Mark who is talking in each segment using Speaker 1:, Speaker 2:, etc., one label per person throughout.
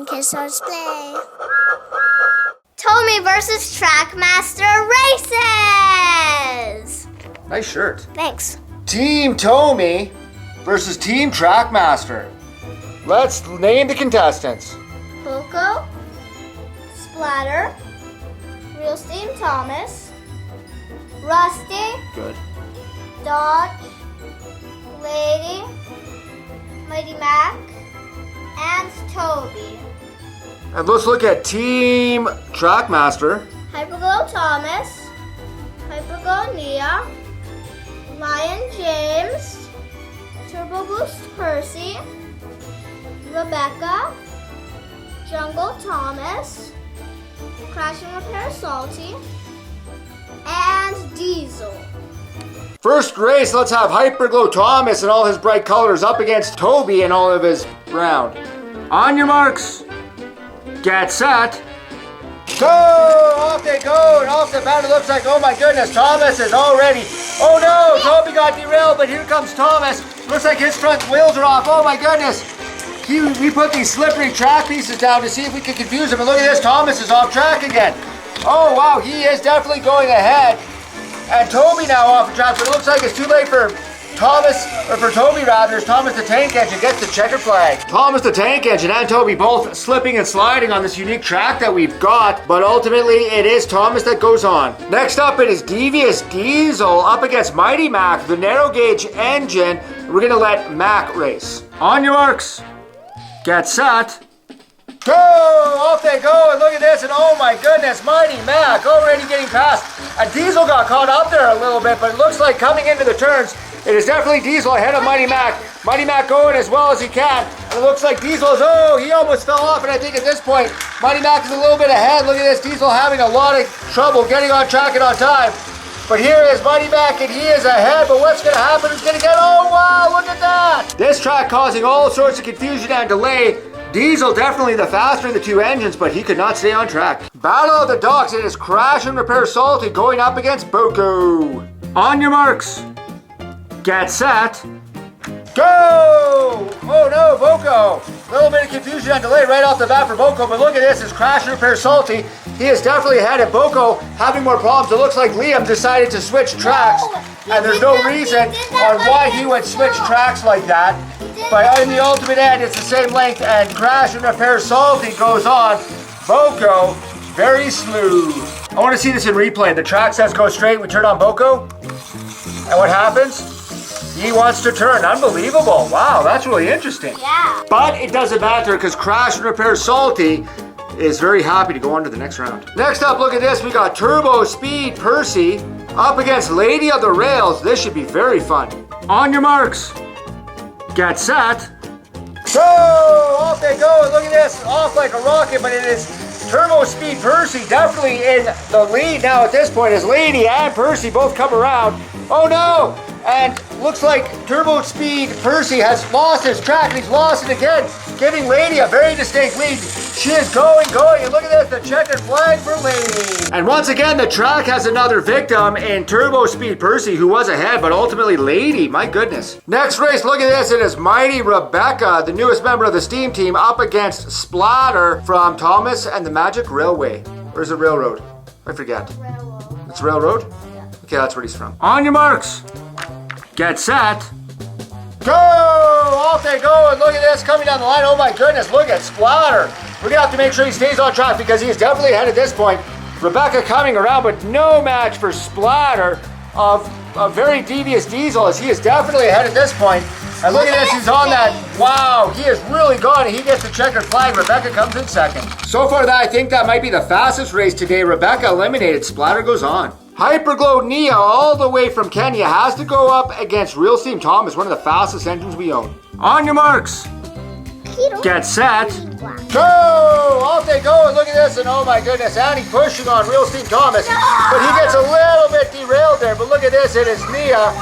Speaker 1: Okay, so let's play. Tomy versus Trackmaster races!
Speaker 2: Nice shirt.
Speaker 1: Thanks.
Speaker 2: Team Tomy versus Team Trackmaster. Let's name the contestants.
Speaker 1: Boko, Splatter, Real Steam Thomas, Rusty,
Speaker 2: Good.
Speaker 1: Dodge, Lady, Mighty Mac, and Toby.
Speaker 2: And let's look at Team Trackmaster.
Speaker 1: Hyperglow Thomas, Hyperglow Nia, Lion James, Turbo Boost Percy, Rebecca, Jungle Thomas, Crash and Repair Salty, and Diesel.
Speaker 2: First race, let's have Hyperglow Thomas and all his bright colors up against Toby and all of his brown. On your marks, get set, go! Off they go, and off the bat it looks like, oh my goodness, Thomas is already, oh no, Toby got derailed, but here comes Thomas. Looks like his front wheels are off, oh my goodness. We put these slippery track pieces down to see if we could confuse him, and look at this, Thomas is off track again. Oh wow, he is definitely going ahead. And Toby now off the track, but it looks like it's too late for Thomas, or for Toby rather, as Thomas the Tank Engine gets the checker flag. Thomas the Tank Engine and Toby both slipping and sliding on this unique track that we've got, but ultimately it is Thomas that goes on. Next up it is Devious Diesel up against Mighty Mac, the narrow gauge engine. We're gonna let Mac race. On your marks, get set, go! Off they go, and look at this, and oh my goodness, Mighty Mac already getting past. And Diesel got caught up there a little bit, but it looks like coming into the turns, it is definitely Diesel ahead of Mighty Mac. Mighty Mac going as well as he can, and it looks like Diesel is, oh, he almost fell off, and I think at this point, Mighty Mac is a little bit ahead. Look at this, Diesel having a lot of trouble getting on track and on time. But here is Mighty Mac, and he is ahead, but what's going to happen? He's going to get, oh wow, look at that! This track causing all sorts of confusion and delay. Diesel definitely the faster of the two engines, but he could not stay on track. Battle of the Docks, it is Crash and Repair Salty going up against Boko. On your marks, get set, go! Oh no, Boko! A little bit of confusion and delay right off the bat for Boko, but look at this, it's Crash and Repair Salty. He is definitely ahead of Boko, having more problems. It looks like Liam decided to switch tracks, and there's no reason on why he would switch tracks like that. But in the ultimate end, it's the same length, and Crash and Repair Salty goes on. Boko, very smooth. I want to see this in replay. The track says go straight, we turn on Boko, and what happens? He wants to turn. Unbelievable. Wow, that's really interesting.
Speaker 1: Yeah.
Speaker 2: But it doesn't matter because Crash and Repair Salty is very happy to go on to the next round. Next up, look at this. We got Turbo Speed Percy up against Lady of the Rails. This should be very fun. On your marks, get set, go! Off they go. Look at this. Off like a rocket, but it is Turbo Speed Percy definitely in the lead now at this point as Lady and Percy both come around. Oh no! And looks like Turbo Speed Percy has lost his track, and he's lost it again, giving Lady a very distinct lead. She is going, and look at this, the checkered flag for Lady. And once again, the track has another victim in Turbo Speed Percy, who was ahead, but ultimately Lady, my goodness. Next race, look at this, it is Mighty Rebecca, the newest member of the Steam team, up against Splatter from Thomas and the Magic Railway. Or is it Railroad? I forget.
Speaker 1: Railroad.
Speaker 2: It's Railroad?
Speaker 1: Yeah.
Speaker 2: Okay, that's where he's from. On your marks, get set, go! Off they go, and look at this coming down the line. Oh my goodness, look at Splatter. We're gonna have to make sure he stays on track because he is definitely ahead at this point. Rebecca coming around, but no match for Splatter of a very Devious Diesel, as he is definitely ahead at this point. And look at this, he's on that. Wow, he is really gone, and he gets the checkered flag. Rebecca comes in second. So far, I think that might be the fastest race today. Rebecca eliminated, Splatter goes on. Hyperglow Nia, all the way from Kenya, has to go up against Real Steam Thomas, one of the fastest engines we own. On your marks, get set, go! Off they go, and look at this, and oh my goodness, Annie pushing on Real Steam Thomas, but he gets a little bit derailed there, but look at this, it is Nia,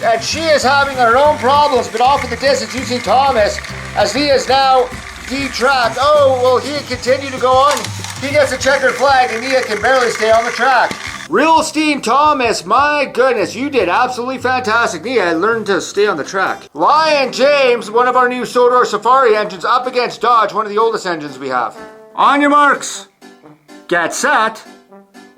Speaker 2: and she is having her own problems, but off in the distance you see Thomas, as he is now detracked. Oh, will he continue to go on? He gets a checkered flag, and Nia can barely stay on the track. Real Steam Thomas, my goodness, you did absolutely fantastic. Yeah, I learned to stay on the track. Lion James, one of our new Sodor Safari engines, up against Dodge, one of the oldest engines we have. On your marks, get set,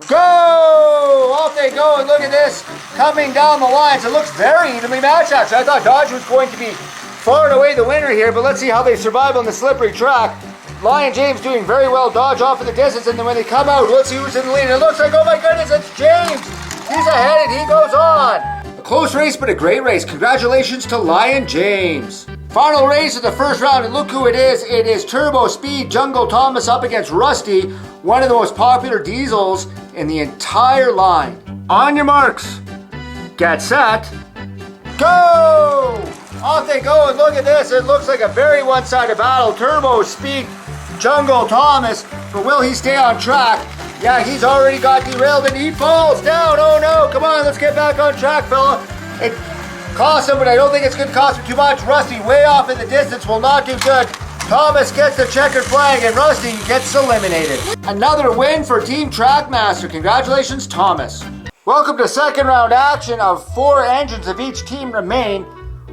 Speaker 2: go! Off they go, and look at this, coming down the lines. It looks very evenly matched, actually. I thought Dodge was going to be far and away the winner here, but let's see how they survive on the slippery track. Lion James doing very well, Dodge off in the distance, and then when they come out, let's see who's in the lead. It looks like, oh my goodness, it's James! He's ahead and he goes on! A close race, but a great race. Congratulations to Lion James. Final race of the first round, and look who it is. It is Turbo Speed Jungle Thomas up against Rusty, one of the most popular diesels in the entire line. On your marks, get set, go! Off they go, and look at this. It looks like a very one-sided battle. Turbo Speed Jungle Thomas, but will he stay on track? Yeah, he's already got derailed and he falls down. Oh no, come on, let's get back on track, fella. It cost him, but I don't think it's going to cost him too much. Rusty, way off in the distance, will not do good. Thomas gets the checkered flag and Rusty gets eliminated. Another win for Team Trackmaster. Congratulations, Thomas. Welcome to second round action of 4 engines of each team remain.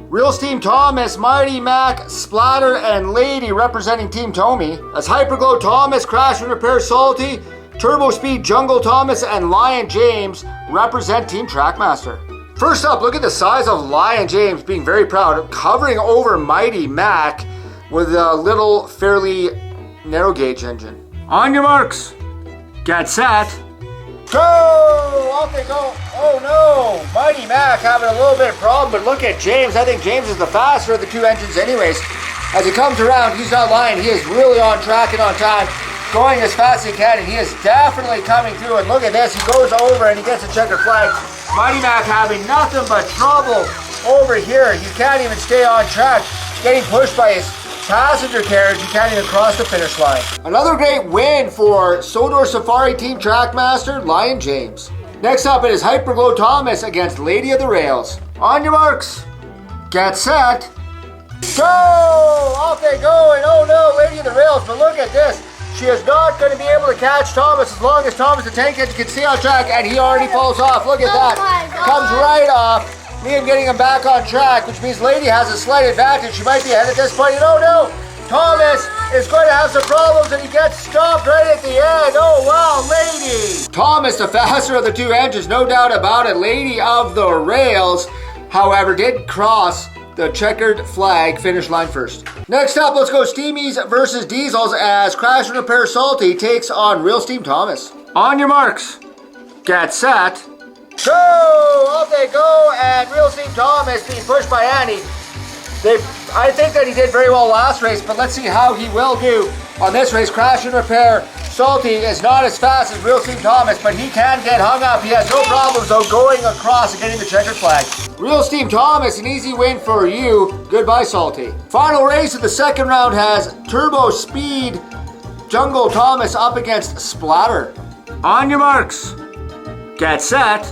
Speaker 2: Real Steam Thomas, Mighty Mac, Splatter, and Lady representing Team Tommy. As Hyperglow Thomas, Crash and Repair Salty, Turbo Speed Jungle Thomas, and Lion James represent Team Trackmaster. First up, look at the size of Lion James, being very proud, covering over Mighty Mac with a little fairly narrow gauge engine. On your marks, get set, go! Off they go. Oh no! Mighty Mac having a little bit of problem, but look at James. I think James is the faster of the 2 engines anyways. As he comes around, he's not lying. He is really on track and on time, going as fast as he can, and he is definitely coming through. And look at this. He goes over and he gets a checkered flag. Mighty Mac having nothing but trouble over here. You can't even stay on track. Getting pushed by his passenger carriage. You can't even cross the finish line. Another great win for Sodor Safari Team Trackmaster, Lion James. Next up, it is Hyperglow Thomas against Lady of the Rails. On your marks, get set, go! Off they go, and oh no, Lady of the Rails, but look at this. She is not going to be able to catch Thomas as long as Thomas the tank engine can stay on track, and he already falls off. Look at that. Comes right off. Liam getting him back on track, which means Lady has a slight advantage. She might be ahead at this point, and oh no! Thomas is going to have some problems and he gets stopped right at the end. Oh wow, Lady! Thomas, the faster of the 2 engines, no doubt about it. Lady of the Rails, however, did cross the checkered flag finish line first. Next up, let's go Steamies versus Diesels as Crash and Repair Salty takes on Real Steam Thomas. On your marks, get set, go! Off they go, and Real Steam Thomas being pushed by Annie. I think that he did very well last race, but let's see how he will do on this race. Crash and Repair Salty is not as fast as Real Steam Thomas, but he can get hung up. He has no problems though going across and getting the checkered flag. Real Steam Thomas, an easy win for you. Goodbye, Salty. Final race of the second round has Turbo Speed Jungle Thomas up against Splatter. On your marks, get set,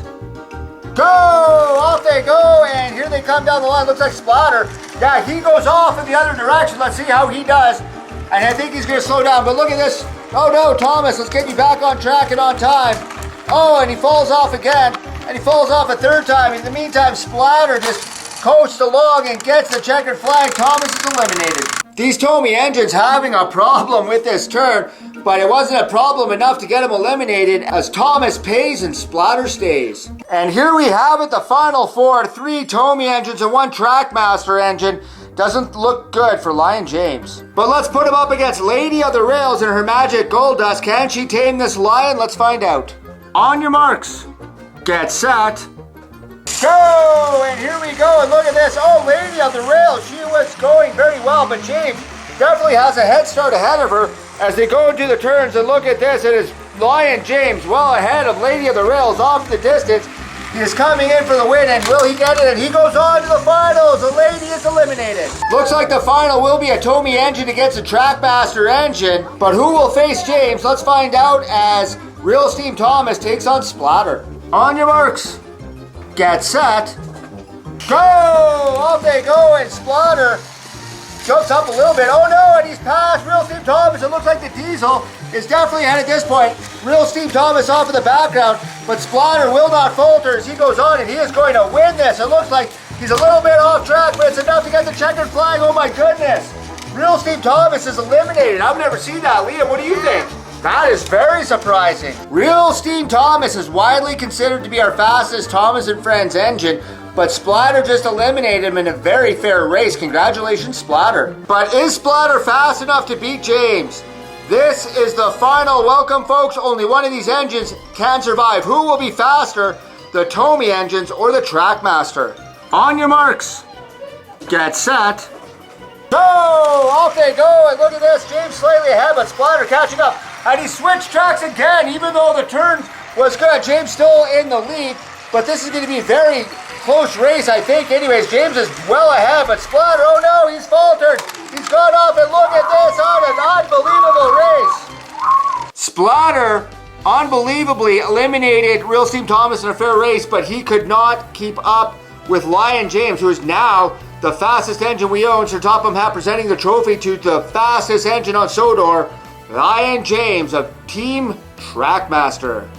Speaker 2: go! Off they go, and here they come down the line. Looks like Splatter. Yeah, he goes off in the other direction. Let's see how he does. And I think he's going to slow down. But look at this. Oh no, Thomas, let's get you back on track and on time. Oh, and he falls off again. And he falls off a 3rd time. In the meantime, Splatter just coasts along and gets the checkered flag. Thomas is eliminated. These Tommy engines having a problem with this turn, but it wasn't a problem enough to get him eliminated as Thomas pays and Splatter stays. And here we have it, the final 4, 3 Tommy engines and 1 Trackmaster engine. Doesn't look good for Lion James. But let's put him up against Lady of the Rails and her magic gold dust. Can she tame this lion? Let's find out. On your marks, get set, go! And here we go, and look at this. Oh, Lady of the Rails, she was going very well, but James definitely has a head start ahead of her as they go into the turns. And look at this, it is Lion James well ahead of Lady of the Rails off the distance. He is coming in for the win, and will he get it? And he goes on to the finals. The Lady is eliminated. Looks like the final will be a Tommy engine against a Trackmaster engine, but who will face James? Let's find out as Real Steam Thomas takes on Splatter. On your marks, get set, go! Off they go, and Splatter jumps up a little bit. Oh no, and he's past Real Steam Thomas. It looks like the Diesel is definitely ahead at this point. Real Steve Thomas off in the background, but Splatter will not falter as he goes on, and he is going to win this. It looks like he's a little bit off track, but it's enough to get the checkered flag. Oh my goodness. Real Steve Thomas is eliminated. I've never seen that. Liam, what do you think? That is very surprising. Real Steve Thomas is widely considered to be our fastest Thomas and Friends engine, but Splatter just eliminated him in a very fair race. Congratulations, Splatter. But is Splatter fast enough to beat James? This is the final welcome, folks. Only one of these engines can survive. Who will be faster, the TOMY engines or the Trackmaster? On your marks, get set, go! Off they go, and look at this. James slightly ahead, but Splatter catching up. And he switched tracks again, even though the turn was good. James still in the lead, but this is going to be a very close race, I think. Anyways, James is well ahead, but Splatter, oh no, he's faltered. He's gone off, and look at this on an unbelievable race. Splatter unbelievably eliminated Real Steve Thomas in a fair race, but he could not keep up with Lion James, who is now the fastest engine we own. Sir Topham Hatt presenting the trophy to the fastest engine on Sodor, Lion James of Team Trackmaster.